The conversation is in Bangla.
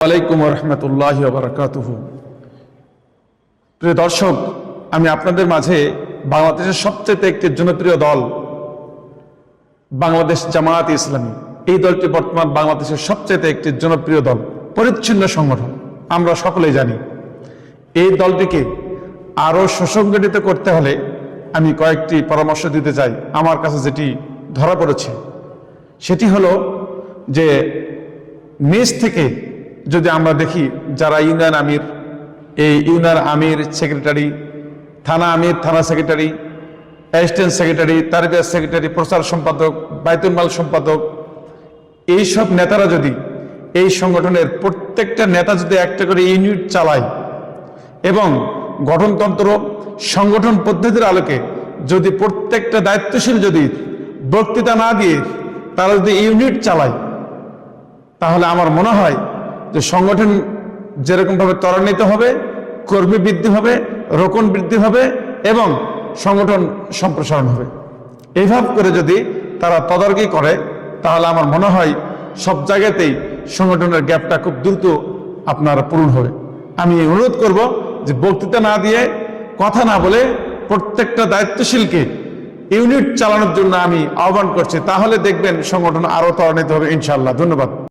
আলাইকুম রহমতুল্লাহ বারাকাতুহু। প্রিয় দর্শক, আমি আপনাদের মাঝে বাংলাদেশের সবচেয়ে একটি জনপ্রিয় দল বাংলাদেশ জামায়াত ইসলামী, এই দলটি বর্তমান বাংলাদেশের সবচেয়ে একটি জনপ্রিয় দল, পরিচ্ছন্ন সংগঠন, আমরা সকলেই জানি। এই দলটিকে আরো সুসংগঠিত করতে হলে আমি কয়েকটি পরামর্শ দিতে চাই। আমার কাছে যেটি ধরা পড়েছে সেটি হলো যে নিজ থেকে যদি আমরা দেখি যারা ইউনিয়ন আমির, এই ইউনিয়ন আমির, সেক্রেটারি, থানা আমির, থানা সেক্রেটারি, অ্যাসিস্ট্যান্ট সেক্রেটারি, তারবিয়াত সেক্রেটারি, প্রচার সম্পাদক, বাইতুল মাল সম্পাদক, এইসব নেতারা যদি এই সংগঠনের প্রত্যেকটা নেতা যদি একটা করে ইউনিট চালায় এবং গঠনতন্ত্র সংগঠন পদ্ধতির আলোকে যদি প্রত্যেকটা দায়িত্বশীল যদি বক্তৃতা না দিয়ে তারা যদি ইউনিট চালায়, তাহলে আমার মনে হয় যে সংগঠন যেরকমভাবে ত্বরান্বিত হবে, কর্মী বৃদ্ধি হবে, রোকন বৃদ্ধি হবে এবং সংগঠন সম্প্রসারণ হবে। এইভাবে করে যদি তারা তদারকি করে তাহলে আমার মনে হয় সব জায়গাতেই সংগঠনের গ্যাপটা খুব দ্রুত আপনার পূরণ হবে। আমি অনুরোধ করব যে বক্তৃতা না দিয়ে, কথা না বলে প্রত্যেকটা দায়িত্বশীলকে ইউনিট চালানোর জন্য আমি আহ্বান করছি। তাহলে দেখবেন সংগঠন আরো ত্বরান্বিত হবে ইনশাআল্লাহ। ধন্যবাদ।